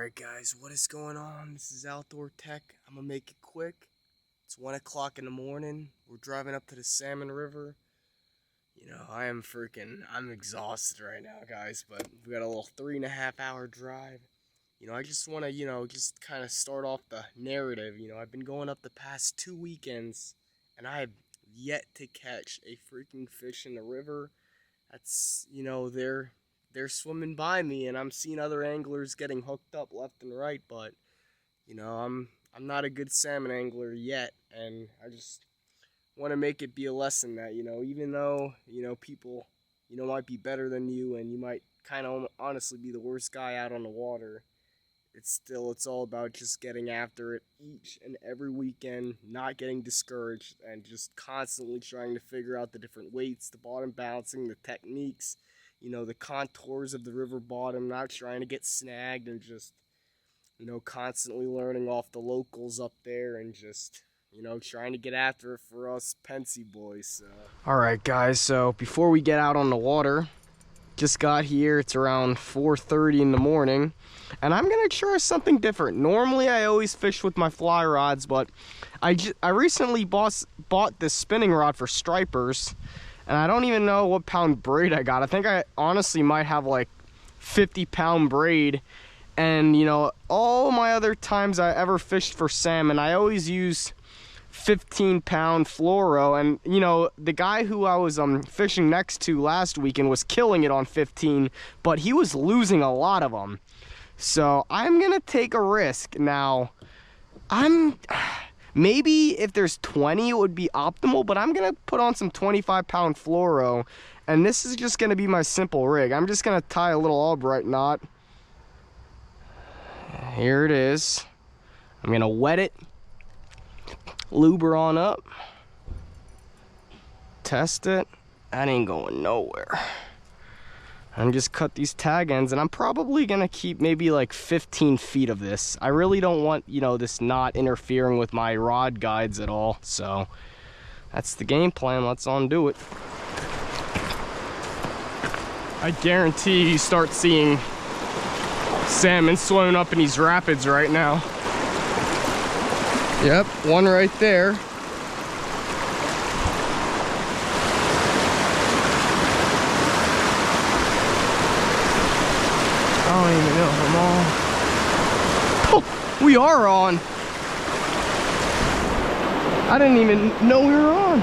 Alright guys, what is going on? This is Outdoor Tech. I'm gonna make it quick. It's 1 o'clock in the morning. We're driving up to the Salmon River. You know, I'm exhausted right now, guys, but we got a little 3.5 hour drive. You know, I just want to, just kind of start off the narrative. You know, I've been going up the past 2 weekends, and I have yet to catch a freaking fish in the river. That's, they're swimming by me, and I'm seeing other anglers getting hooked up left and right, but, I'm not a good salmon angler yet, and I just want to make it be a lesson that, even though, people, might be better than you, and you might kind of honestly be the worst guy out on the water, it's all about just getting after it each and every weekend, not getting discouraged, and just constantly trying to figure out the different weights, the bottom balancing, the techniques, the contours of the river bottom, not trying to get snagged, and just, constantly learning off the locals up there, and just, trying to get after it for us Pensy boys. So. Alright guys, so before we get out on the water, just got here, it's around 4:30 in the morning, and I'm gonna try something different. Normally I always fish with my fly rods, but I recently bought this spinning rod for stripers, and I don't even know what pound braid I got. I think I honestly might have like 50-pound braid. And all my other times I ever fished for salmon, I always use 15-pound fluoro. And the guy who I was fishing next to last weekend was killing it on 15, but he was losing a lot of them. So I'm gonna take a risk. Now, maybe if there's 20 it would be optimal, but I'm gonna put on some 25-pound fluoro, and this is just gonna be my simple rig. I'm just gonna tie a little Albright knot. Here it is. I'm gonna wet it, lube her on up, test it. That ain't going nowhere. And just cut these tag ends, and I'm probably gonna keep maybe like 15 feet of this. I really don't want, this knot interfering with my rod guides at all. So that's the game plan. Let's undo it. I guarantee you start seeing salmon swimming up in these rapids right now. Yep, one right there. I don't even know if I'm on. Oh, we are on. I didn't even know we were on.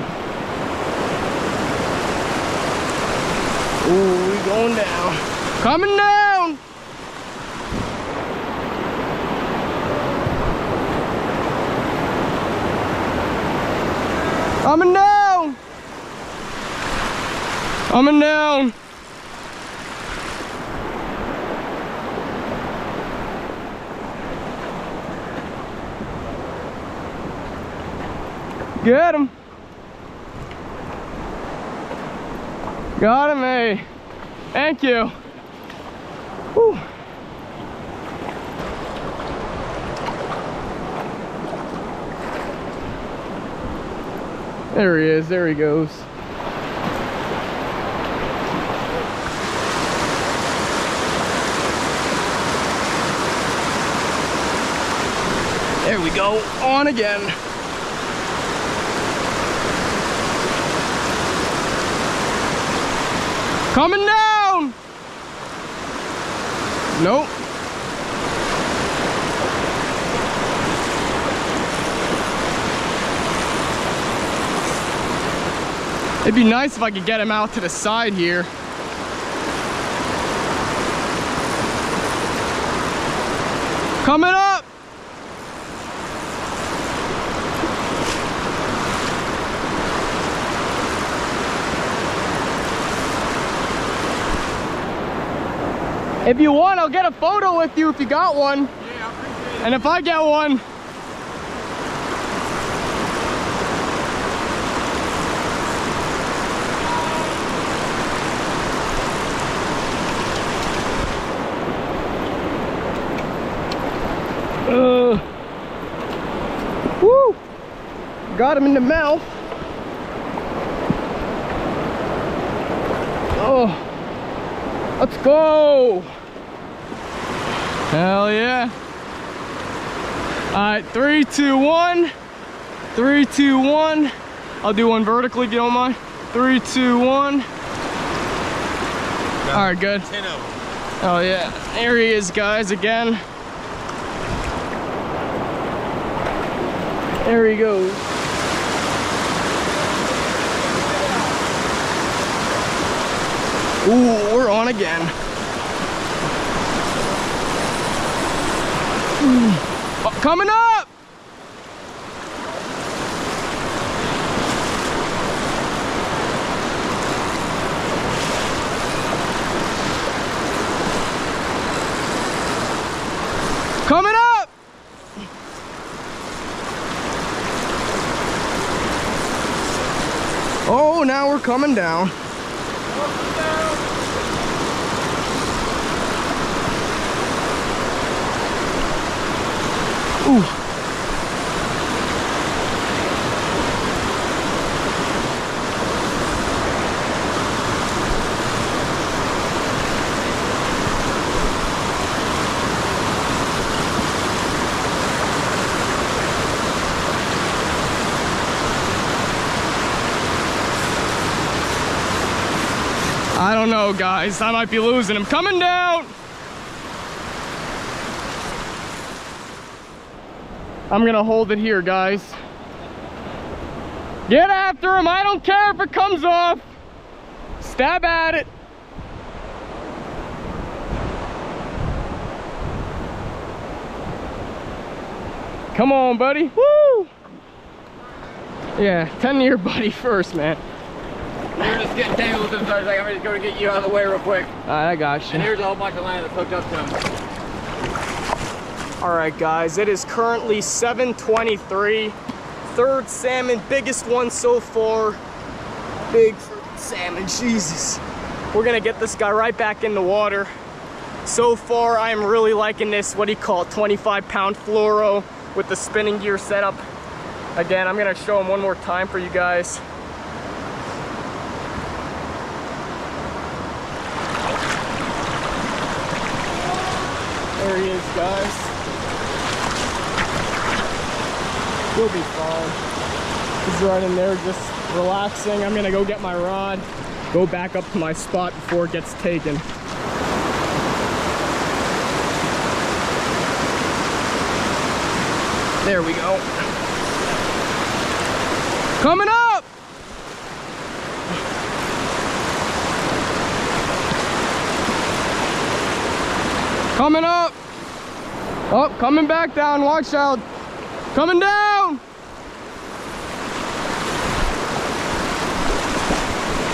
Ooh, we going down. Coming down. Coming down. Coming down. Get him. Got him, hey. Thank you. Whew. There he is, there he goes. There we go, on again. Coming down! Nope. It'd be nice if I could get him out to the side here. Coming up! If you want, I'll get a photo with you if you got one. Yeah, I appreciate it. And if I get one. Woo! Got him in the mouth. Oh, let's go. Hell yeah. Alright, 3, 2, 1. 3, 2, 1. I'll do one vertically if you don't mind. 3, 2, 1. Alright, good. 10 of them. Oh yeah. There he is, guys, again. There he goes. Ooh, we're on again. Oh, coming up! Coming up! Oh, now we're coming down. Ooh. I don't know, guys. I might be losing him. Coming down! I'm gonna hold it here, guys. Get after him. I don't care if it comes off. Stab at it. Come on, buddy. Woo! Yeah, 10 to your buddy first, man. We're just getting tangled with them, so I was like, I'm just going to get you out of the way real quick. I got you. And here's a whole bunch of line that's hooked up to him. All right, guys, it is currently 7:23. Third salmon, biggest one so far. Big salmon, Jesus. We're gonna get this guy right back in the water. So far, I am really liking this, what do you call it, 25-pound fluoro with the spinning gear setup. Again, I'm gonna show him one more time for you guys. There he is, guys. He'll be fine. He's right in there just relaxing. I'm gonna go get my rod, go back up to my spot before it gets taken. There we go. Coming up! Coming up! Oh, coming back down, watch out! Coming down!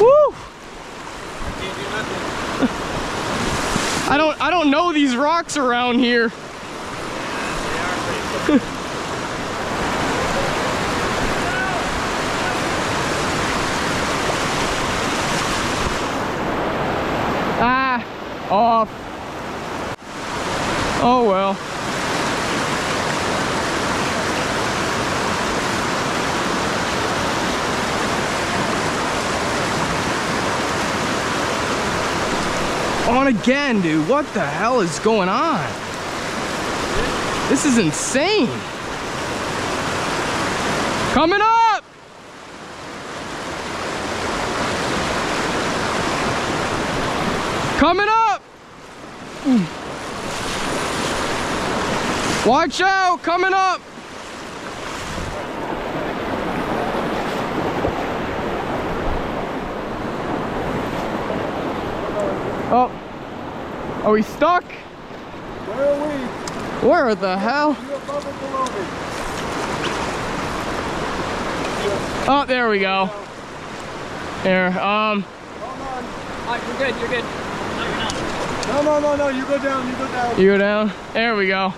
Woo! I don't know these rocks around here. Ah, off. Oh well. On again, dude. What the hell is going on? This is insane. Coming up! Coming up! Watch out! Coming up! Oh. Are we stuck? Where are we? Where the hell? You're above or below me? Oh, there we go. There, Hold on. Alright, you're good, you're good. No, you go down, you go down. You go down. There we go.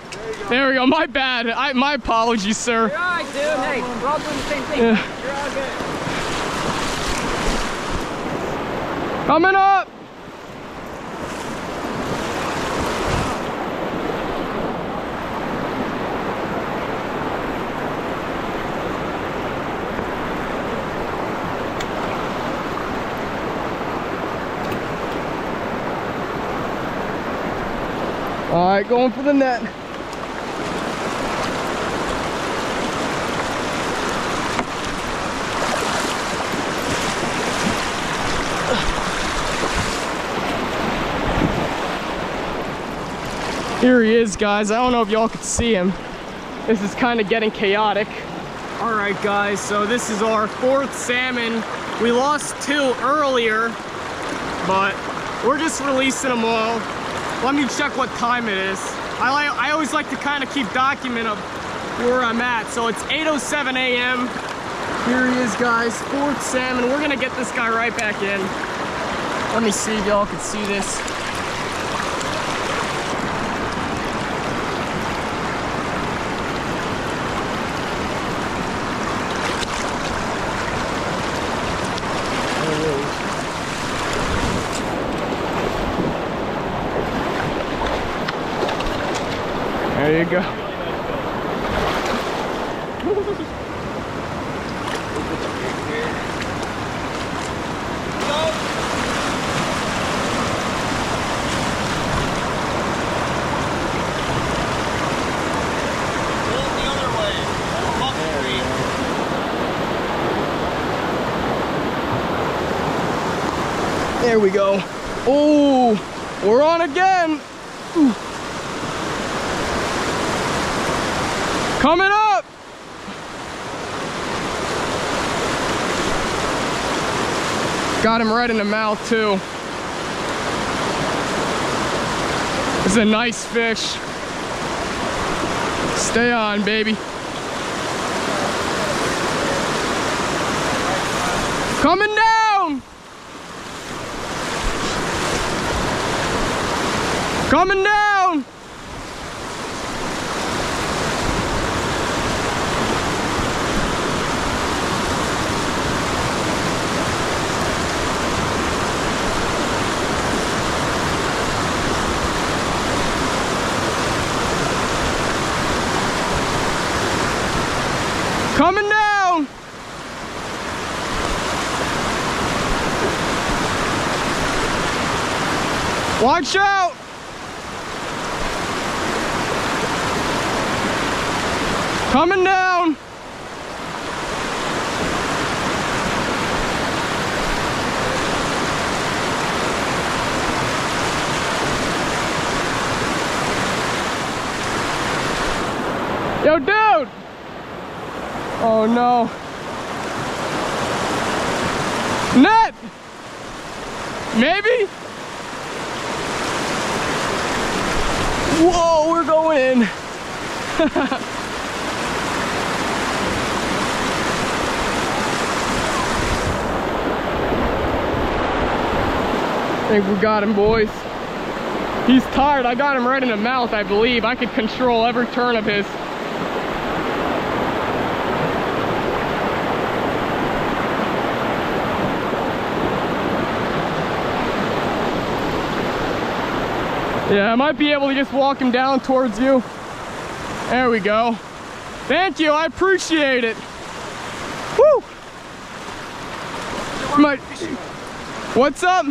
There we go. My bad. My apologies, sir. You're alright, dude. Hey, we're all doing the same thing. Yeah. You're all good. Coming up. right, going for the net. Here he is, guys. I don't know if y'all can see him. This is kind of getting chaotic. All right, guys, so this is our 4th salmon. We lost 2 earlier, but we're just releasing them all. Let me check what time it is. I always like to kind of keep document of where I'm at. So it's 8:07 a.m. Here he is, guys, 4th salmon. We're gonna get this guy right back in. Let me see if y'all can see this. There you go. There we go. Oh, we're on again. Ooh. Coming up! Got him right in the mouth too. This is a nice fish. Stay on, baby. Coming down! Coming down! Coming down! Watch out! Coming down! Yo, dude! Oh no. Net! Maybe? Whoa, we're going in. I think we got him, boys. He's tired. I got him right in the mouth, I believe. I could control every turn of his. Yeah, I might be able to just walk him down towards you. There we go. Thank you, I appreciate it. Woo! What's up?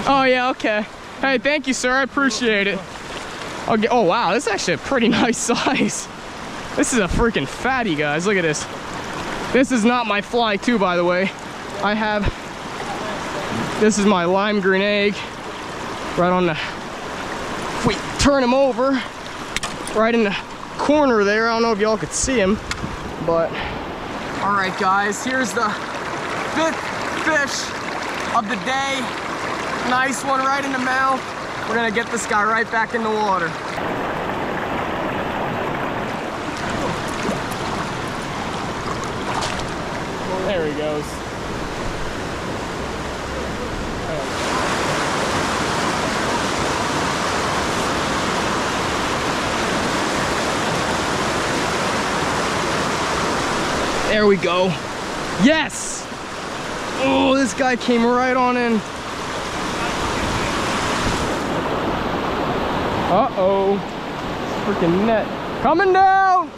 Oh yeah, okay. Hey, thank you, sir, I appreciate it. Okay. Oh wow, this is actually a pretty nice size. This is a freaking fatty, guys, look at this. This is not my fly too, by the way. I have, this is my lime green egg. Right on the, if we turn him over, right in the corner there. I don't know if y'all could see him, but all right, guys, here's the 5th fish of the day. Nice one right in the mouth. We're gonna get this guy right back in the water. There he goes. There we go. Yes! Oh, this guy came right on in. Uh-oh. Freaking net. Coming down!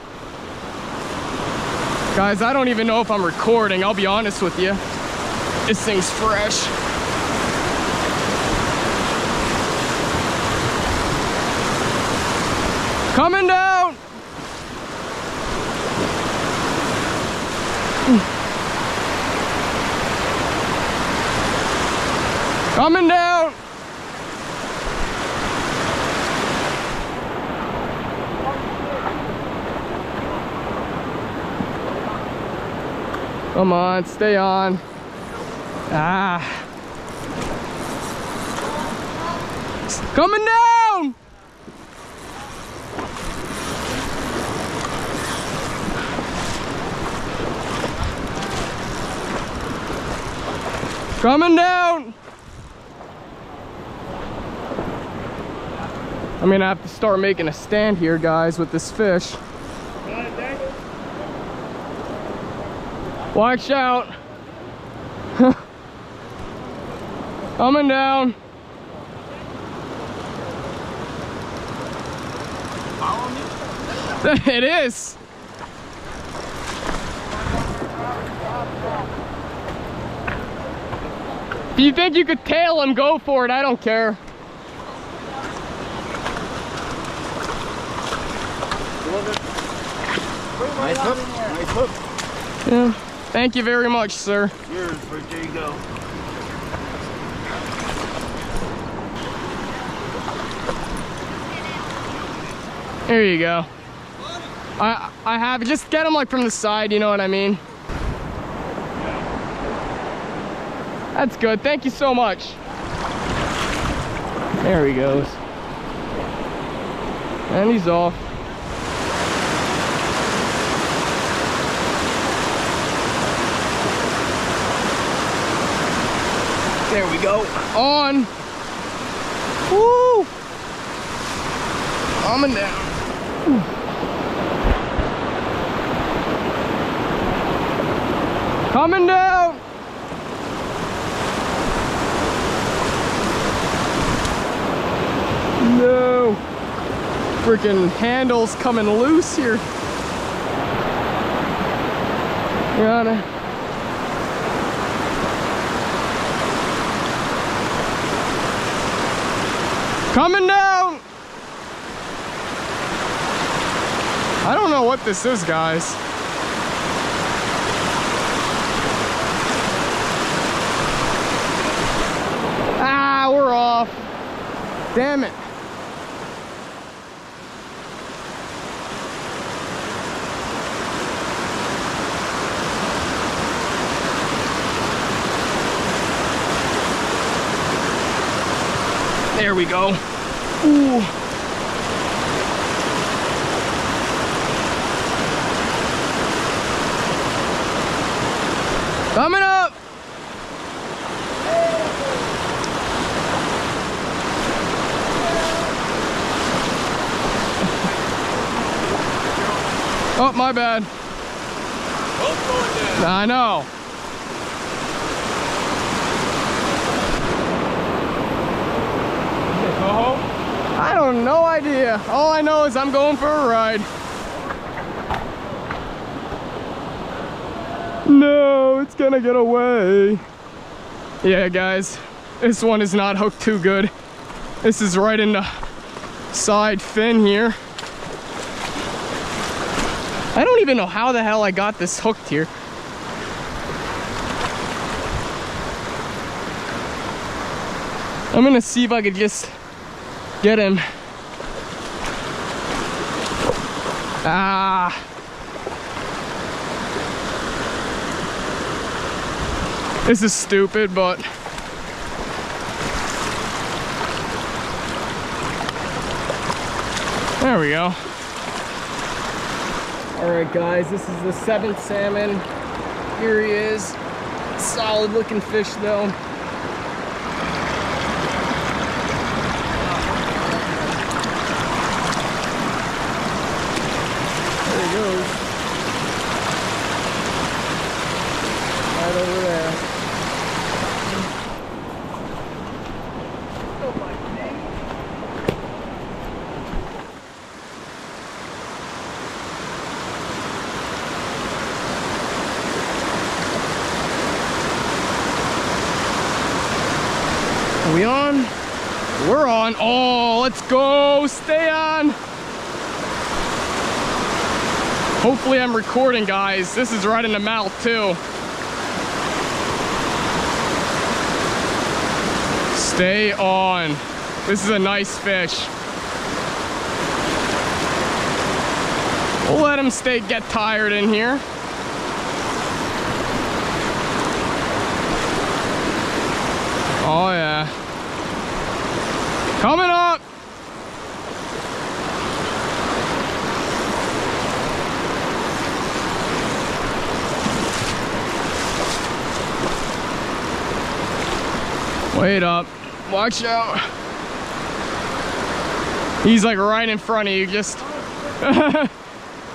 Guys, I don't even know if I'm recording, I'll be honest with you. This thing's fresh. Coming down. Coming down. Come on, stay on. Ah. Coming down. Coming down. I'm gonna have to start making a stand here, guys, with this fish. Watch out. Coming down. It is. If you think you could tail him, go for it. I don't care. Nice hook. Nice hook. Yeah. Thank you very much, sir. Yours, there you go. There you go. I have, just get him like from the side, you know what I mean? That's good, thank you so much. There he goes. And he's off. There we go. On. Woo! Coming down. Coming down. No. Freaking handle's coming loose here. Gotta. Coming down. I don't know what this is, guys. Ah, we're off. Damn it. There we go. Ooh. Coming up. Oh, my bad. I know. I don't know idea. All I know is I'm going for a ride. No, it's gonna get away. Yeah, guys, this one is not hooked too good. This is right in the side fin here. I don't even know how the hell I got this hooked here. I'm gonna see if I could just get him. Ah. This is stupid, but there we go. All right, guys, this is the 7th salmon. Here he is. Solid looking fish though. Goes right over there. Are we on? We're on. Oh, let's go. Stay on. Hopefully I'm recording, guys. This is right in the mouth too. Stay on. This is a nice fish. We'll let him get tired in here. Oh yeah. Coming up. Wait up. Watch out. He's like right in front of you. Just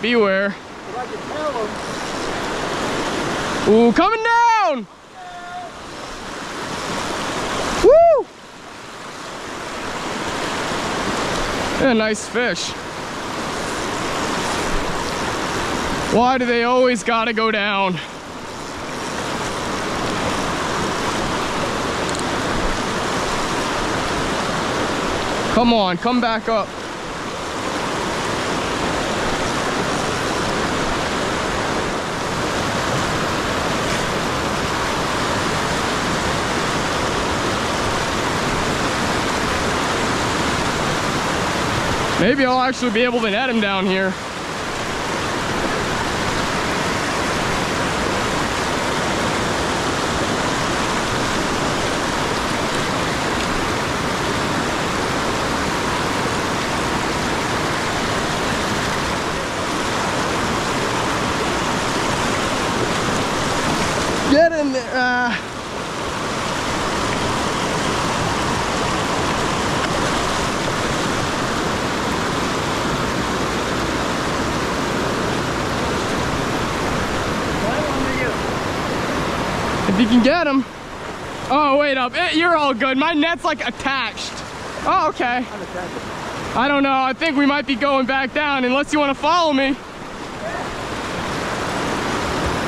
beware. Ooh, coming down! Woo! Yeah, nice fish. Why do they always gotta go down? Come on, come back up. Maybe I'll actually be able to net him down here. Get in there. If you can get him. Oh, wait up. You're all good. My net's like attached. Oh, okay. I don't know. I think we might be going back down unless you want to follow me.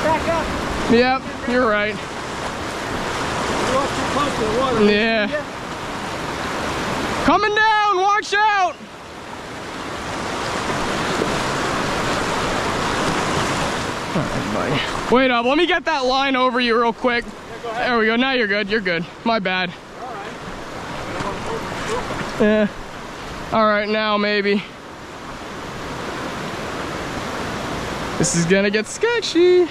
Back up. Yep, you're right. You're too close to the water. Yeah. Coming down. Watch out. All right, buddy. Wait up. Let me get that line over you real quick. Yeah, there we go. Now you're good. You're good. My bad. All right. Yeah. All right, now maybe. This is gonna get sketchy.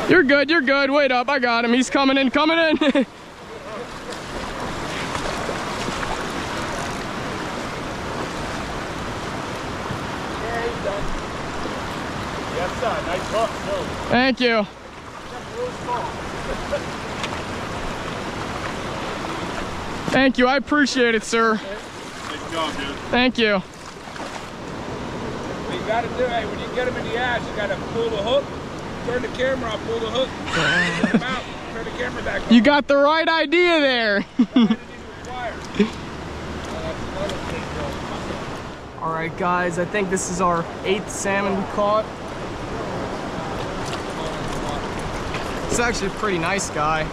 You're good. You're good. Wait up. I got him. He's coming in. Coming in. Yes, sir. Nice hook, too. Thank you. Thank you. I appreciate it, sir. Nice job, dude. Thank you. What you gotta do, hey, when you get them in the ass, you gotta pull the hook, turn the camera off, pull the hook, turn them out, turn the camera back on. You got the right idea there. All right, guys, I think this is our 8th salmon we caught. It's actually a pretty nice guy.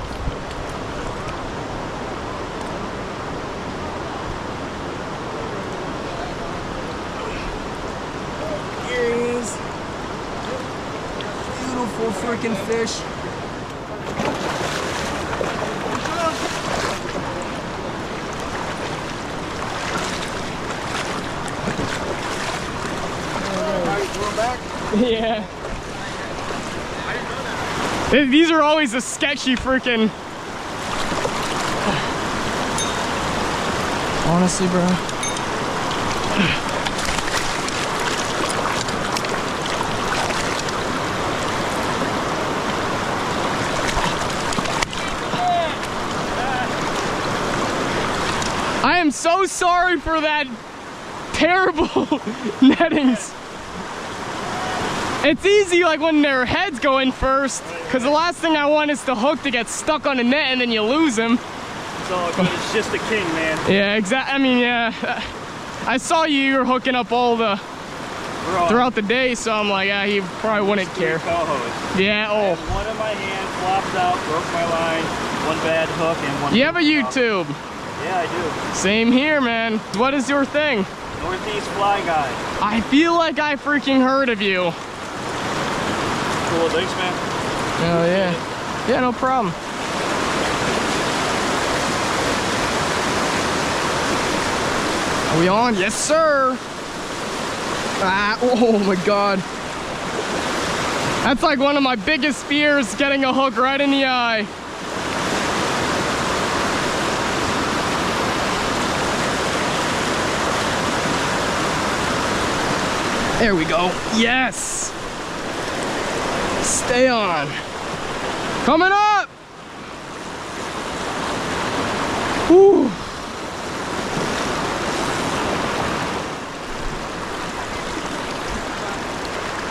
Here he is. Beautiful freaking fish. Yeah. These are always a sketchy freaking. Honestly, bro. I am so sorry for that terrible nettings. It's easy like when their heads go in first, because the last thing I want is the hook to get stuck on the net and then you lose him. It's all good. It's just the king, man. Yeah, exactly. I mean, yeah. I saw you were hooking up all the throughout the day, so I'm like, yeah, he probably wouldn't care. Cohos. Yeah. Oh. One in my hand flopped out, broke my line. One bad hook and one. You have a YouTube. Yeah, Yeah, I Same here, man. What is your thing? do. Northeast Fly Guy. I feel like I freaking heard of you. Cool, thanks, man. Oh, yeah. Yeah, no problem. Are we on? Yes, sir. Ah, oh my God. That's like one of my biggest fears, getting a hook right in the eye. There we go. Yes. Stay on. Coming up. Woo.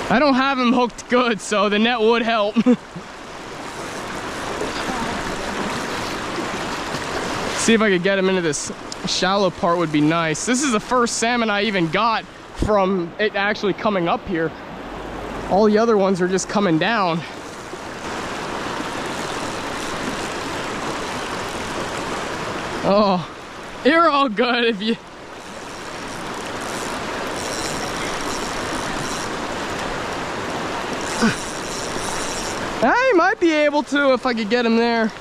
I don't have him hooked good, so the net would help. See if I could get him into this shallow part would be nice. This is the first salmon I even got from it actually coming up here. All the other ones are just coming down. Oh, you're all good if you... I might be able to if I could get him there.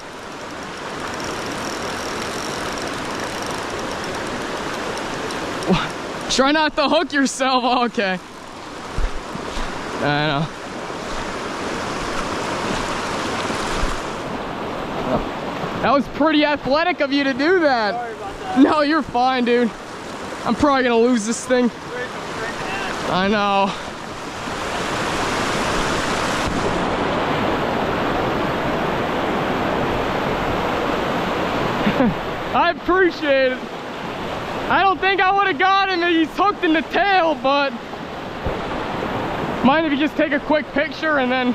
Try not to hook yourself. Oh, okay. I know. That was pretty athletic of you to do that. Sorry about that. No, you're fine, dude. I'm probably gonna lose this thing. I know. I appreciate it. I don't think I would have got him if he's hooked in the tail, but mind if you just take a quick picture and then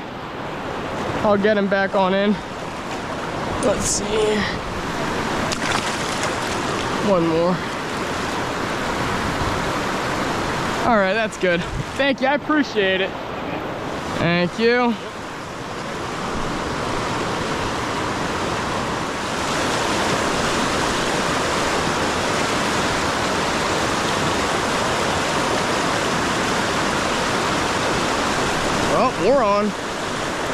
I'll get him back on in. Let's see. One more. All right, that's good. Thank you, I appreciate it. Thank you. Well, we're on.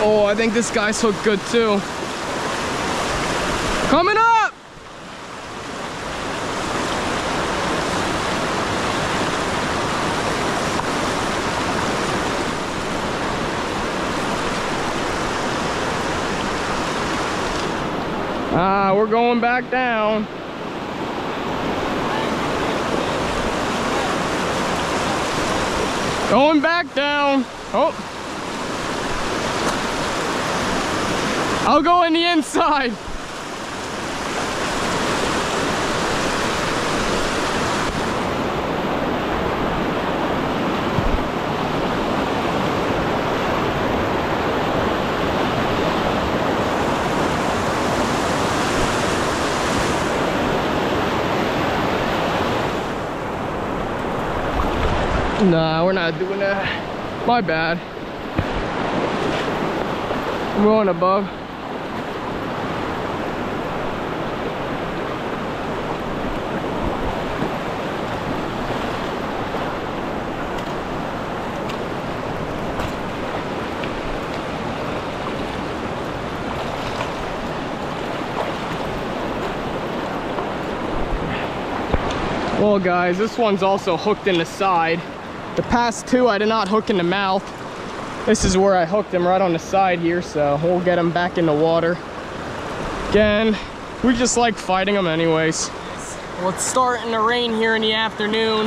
Oh, I think this guy's hooked good too. Coming up! Ah, we're going back down. Going back down. Oh. I'll go in the inside. Nah, we're not doing that. My bad. I'm going above. Well guys, this one's also hooked in the side. The past two I did not hook in the mouth. This is where I hooked him, right on the side here, so we'll get him back in the water. Again, we just like fighting them anyways. Well, it's starting to rain here in the afternoon.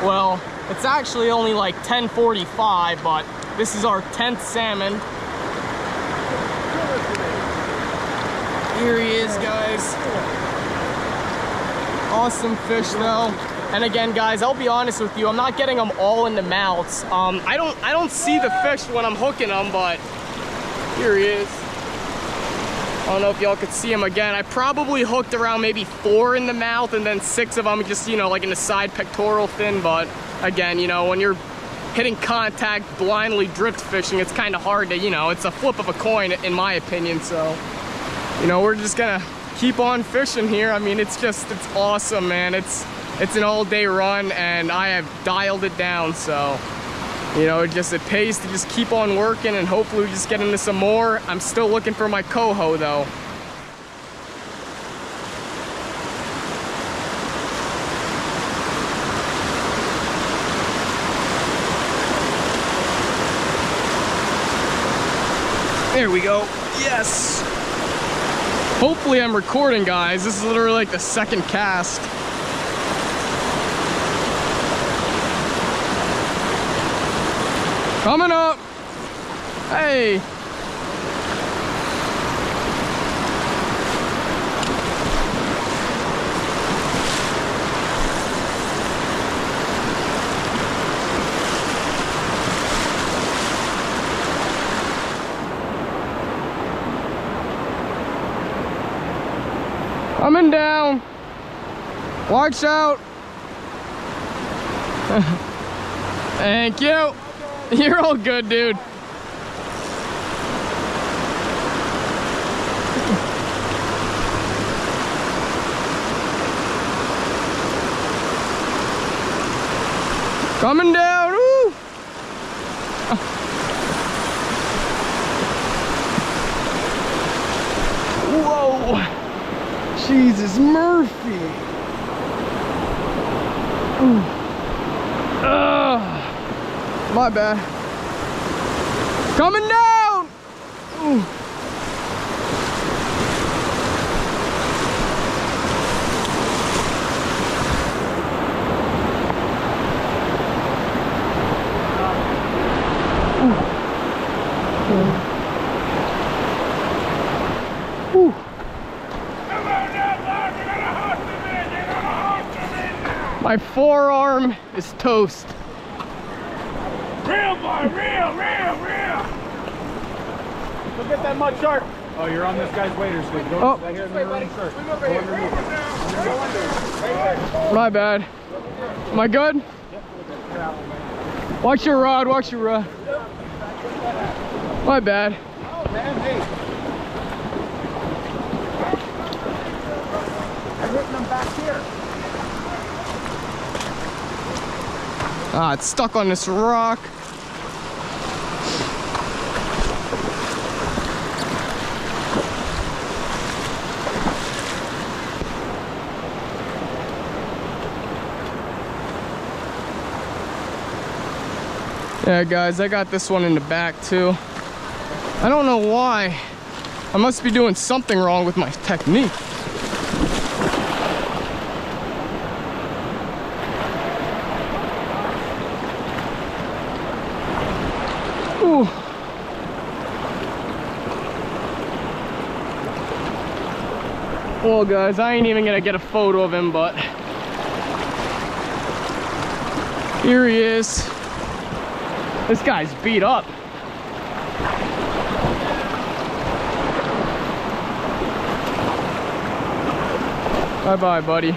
Well, it's actually only like 10:45, but this is our 10th salmon. Here he is, guys. Awesome fish though. And again, guys, I'll be honest with you, I'm not getting them all in the mouths. I don't see the fish when I'm hooking them, but here he is. I don't know if y'all could see him again. I probably hooked around maybe 4 in the mouth and then 6 of them just, you know, like in the side pectoral fin. But again, you know, when you're hitting contact, blindly drift fishing, it's kind of hard to, you know, it's a flip of a coin in my opinion. So, you know, we're just gonna keep on fishing here. I mean, it's awesome, man. It's an all-day run, and I have dialed it down, so you know, it pays to just keep on working, and hopefully we just get into some more. I'm still looking for my coho though. There we go. Yes. Hopefully I'm recording, guys. This is literally like the second cast. Coming up. Hey. Coming down. Watch out. Thank you. You're all good, dude. Coming down. Woo. Whoa. Jesus Murphy. My bad. Coming down. My forearm is toast. Real boy, real. Look at that mud shark. Oh, you're on this guy's waders. Go right here in the room, sir. My bad. Am I good? Watch your rod, watch your rod. My bad. Oh, man, hey. I'm hitting them back here. Ah, it's stuck on this rock. Yeah, guys, I got this one in the back too. I don't know why. I must be doing something wrong with my technique. Ooh. Well, guys, I ain't even gonna get a photo of him, but here he is. This guy's beat up. Bye-bye, buddy.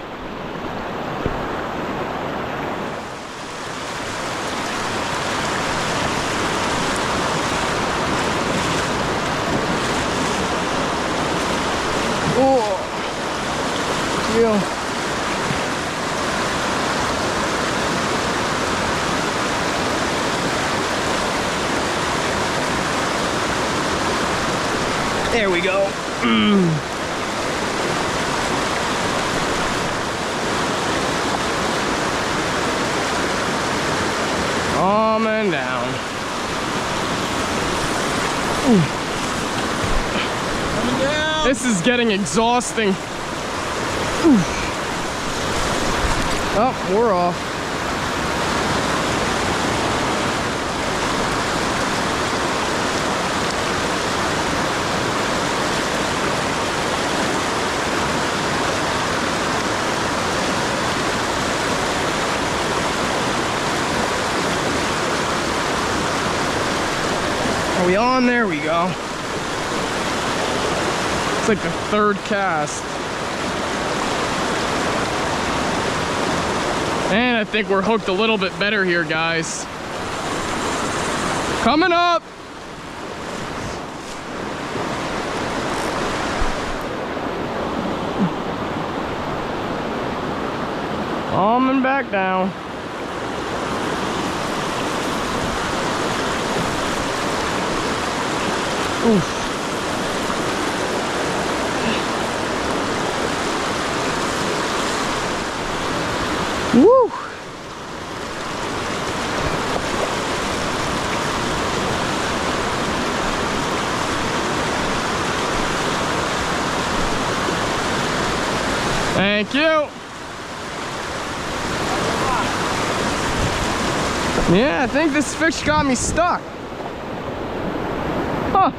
Oh, yeah. There we go. Coming down. Coming down. This is getting exhausting. Oh, we're off. Are we on? There we go. It's like the third cast. And I think we're hooked a little bit better here, guys. Coming up. Coming back down. Oof. Woo! Thank you. Yeah, I think this fish got me stuck. Huh.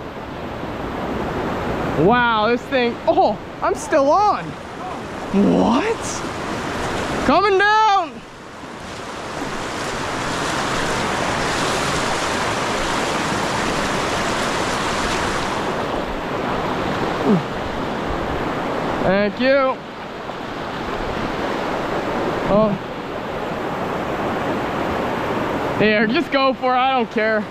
Wow, this thing, oh, I'm still on. What? Coming down. Thank you. Oh. Here, just go for it, I don't care.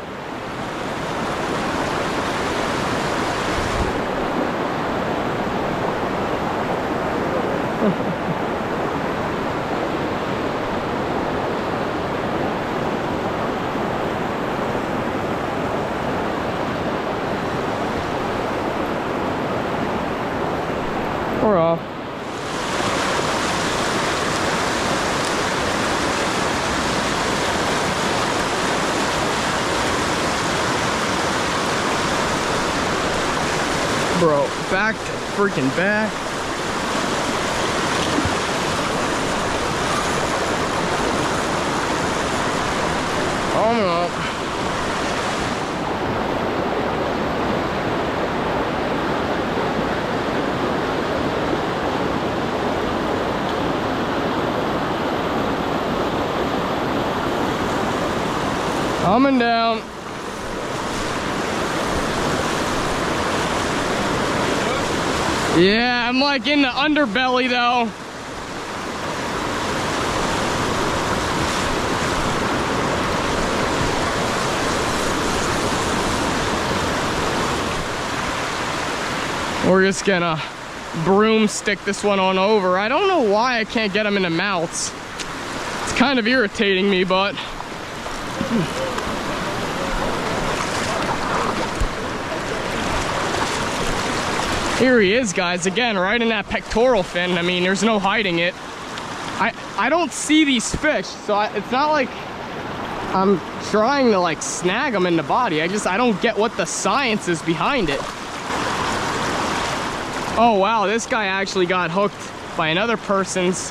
We're off. Bro, back to freaking back. Coming up. Coming down. Yeah, I'm like in the underbelly though. We're just gonna broomstick this one on over. I don't know why I can't get them in the mouths. It's kind of irritating me, but here he is, guys, again, right in that pectoral fin. I mean, there's no hiding it. I don't see these fish, so it's not like I'm trying to like snag them in the body. I don't get what the science is behind it. Oh wow, this guy actually got hooked by another person's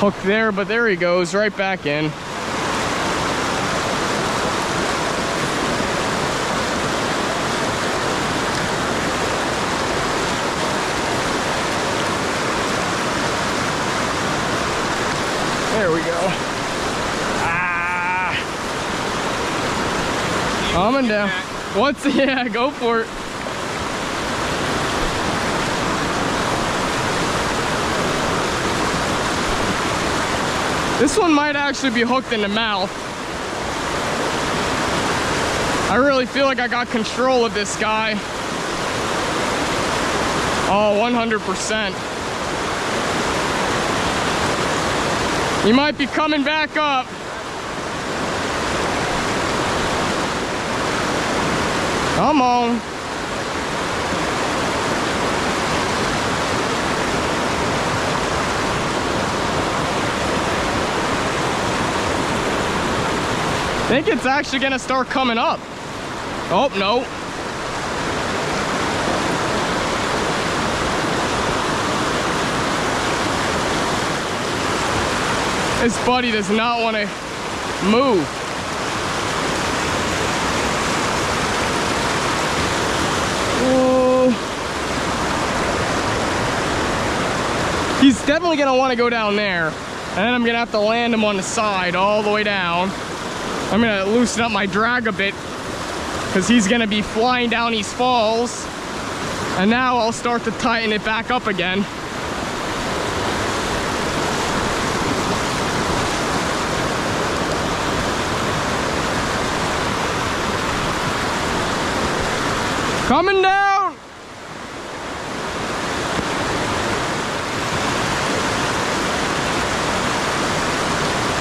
hook there, but there he goes, right back in. There we go. Ah, coming down. What's, yeah, go for it. This one might actually be hooked in the mouth. I really feel like I got control of this guy. Oh, 100%. He might be coming back up. Come on. I think it's actually gonna start coming up. Oh, no. This buddy does not want to move. Ooh. He's definitely gonna want to go down there. And then I'm gonna have to land him on the side all the way down. I'm gonna loosen up my drag a bit because he's gonna be flying down these falls. And now I'll start to tighten it back up again. Coming down.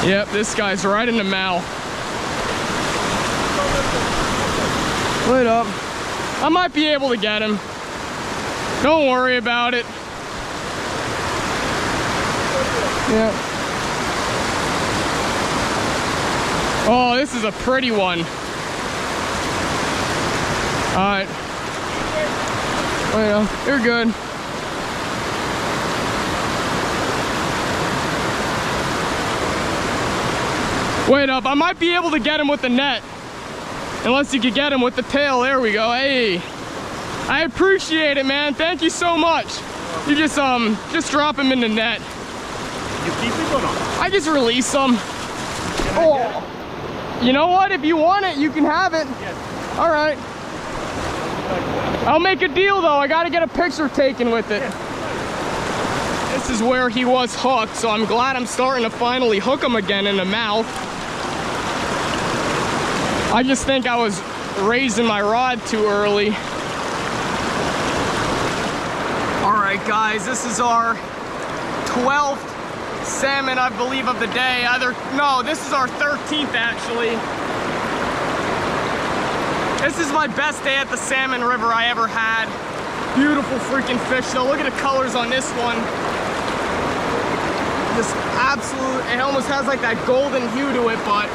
Yep, this guy's right in the mouth. Wait up. I might be able to get him. Don't worry about it. Yeah. Oh, this is a pretty one. Alright. Wait up. You're good. Wait up. I might be able to get him with the net. Unless you could get him with the tail. There we go. Hey. I appreciate it, man. Thank you so much. You just drop him in the net. You keep it or not? I just release him. Oh. You know what? If you want it, you can have it. Yes. All right. I'll make a deal though. I gotta get a picture taken with it. This is where he was hooked, so I'm glad I'm starting to finally hook him again in the mouth. I just think I was raising my rod too early. All right, guys, this is our 12th salmon, I believe, of the day. No, this is our 13th actually. This is my best day at the Salmon River I ever had. Beautiful freaking fish though. Look at the colors on this one. Just absolute, it almost has like that golden hue to it, but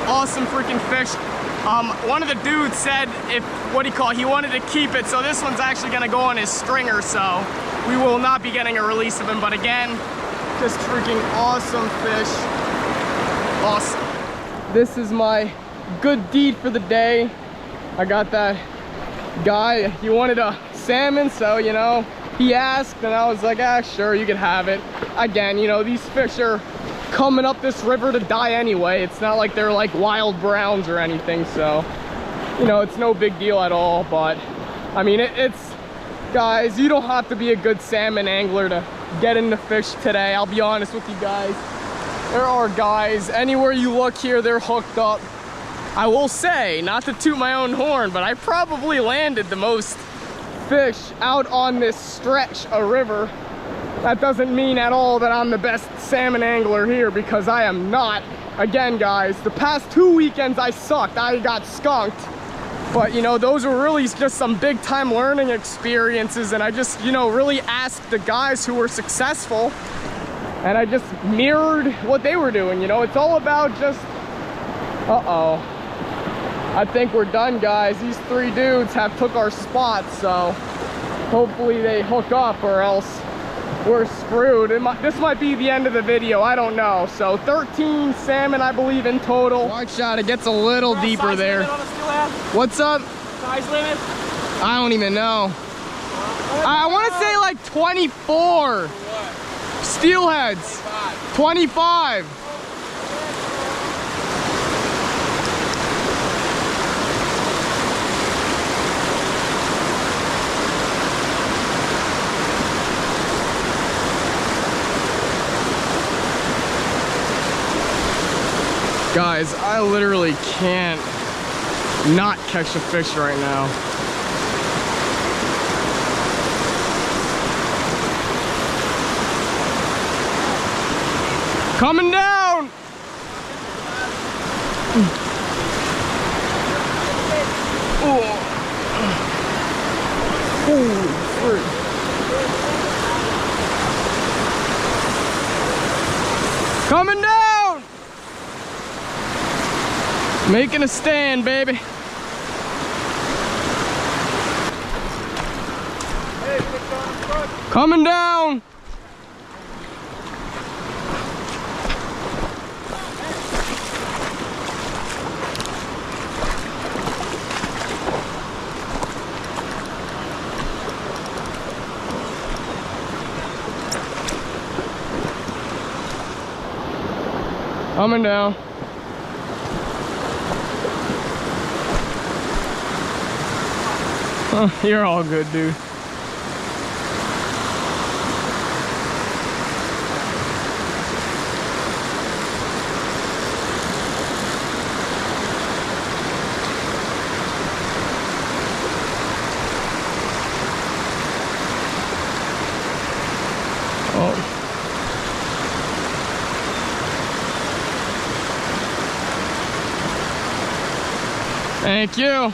awesome freaking fish. One of the dudes said he wanted to keep it, so this one's actually gonna go on his stringer, so we will not be getting a release of him, but again, just freaking awesome fish. Awesome. This is my good deed for the day. I got that guy, he wanted a salmon, so you know, he asked and I was like, ah, sure, you can have it. Again, you know, these fish are coming up this river to die anyway. It's not like they're like wild browns or anything, so you know, it's no big deal at all. But I mean, it's guys, you don't have to be a good salmon angler to get into fish today. I'll be honest with you guys, there are guys anywhere you look here, they're hooked up. I will say, not to toot my own horn, but I probably landed the most fish out on this stretch of river. That doesn't mean at all that I'm the best salmon angler here, because I am not. Again, guys, the past 2 weekends I sucked. I got skunked. But, you know, those were really just some big time learning experiences, and I just, you know, really asked the guys who were successful, and I just mirrored what they were doing. You know, it's all about just, uh-oh. I think we're done, guys. These 3 dudes have took our spots, so hopefully they hook up, or else we're screwed. This might be the end of the video, I don't know. So 13 salmon, I believe, in total. Watch out, it gets a little deeper there. What's up? Size limit? I don't even know. I want to say like 24. Steelheads. 25. Guys, I literally can't not catch a fish right now. Coming down! Oh. Coming down! Making a stand, baby. Coming down. Coming down. Oh, you're all good, dude. Thank you.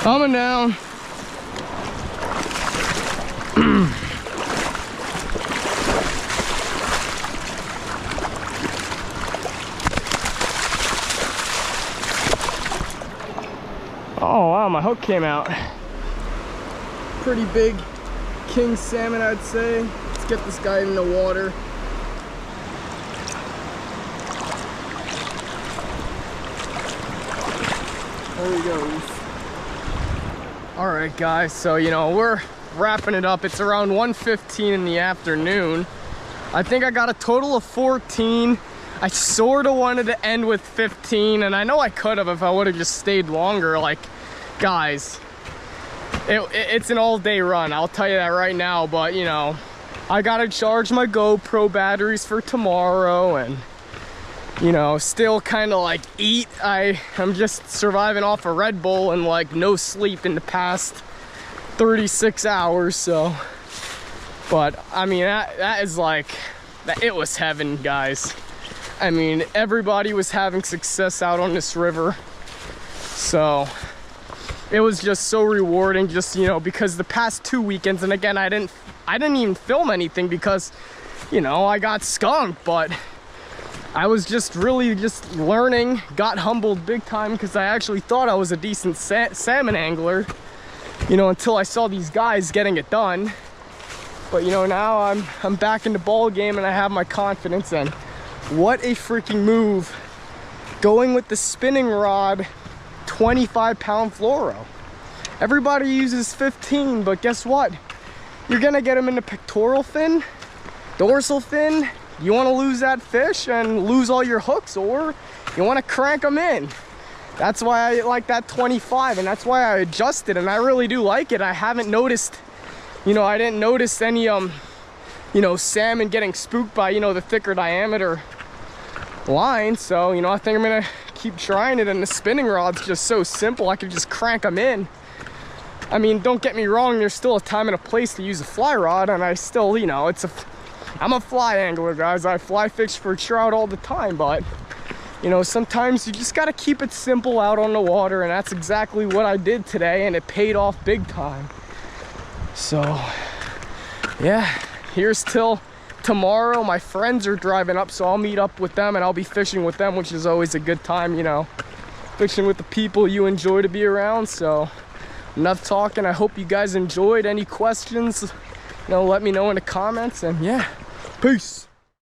Coming down. Oh wow, my hook came out. Pretty big king salmon, I'd say. Let's get this guy in the water. There he goes. All right, guys, so you know, we're wrapping it up. It's around 1:15 in the afternoon. I think I got a total of 14. I sort of wanted to end with 15, and I know I could have if I would have just stayed longer. Like, guys, it's an all-day run, I'll tell you that right now. But you know, I gotta charge my GoPro batteries for tomorrow, and you know, still kind of like eat. I'm just surviving off a Red Bull and like no sleep in the past 36 hours. So, but I mean, that is like, it was heaven, guys. I mean, everybody was having success out on this river, so it was just so rewarding. Just, you know, because the past 2 weekends, and again, I didn't even film anything because, you know, I got skunked. But I was just really just learning, got humbled big time, because I actually thought I was a decent salmon angler, you know, until I saw these guys getting it done. But you know, now I'm back in the ball game and I have my confidence. And what a freaking move, going with the spinning rod 25-pound fluoro. Everybody uses 15, but guess what? You're gonna get them in the pectoral fin, dorsal fin. You want to lose that fish and lose all your hooks, or you want to crank them in. That's why I like that 25, and that's why I adjusted, and I really do like it. I haven't noticed, you know, I didn't notice any you know, salmon getting spooked by, you know, the thicker diameter line. So, you know, I think I'm gonna keep trying it, and the spinning rod's just so simple. I could just crank them in. I mean, don't get me wrong, there's still a time and a place to use a fly rod, and I still, you know, I'm a fly angler, guys. I fly fish for trout all the time, but you know, sometimes you just gotta keep it simple out on the water, and that's exactly what I did today, and it paid off big time. So yeah, here's till tomorrow. My friends are driving up, so I'll meet up with them and I'll be fishing with them, which is always a good time, you know, fishing with the people you enjoy to be around. So enough talking. I hope you guys enjoyed. Any questions, you know, let me know in the comments, and yeah, peace.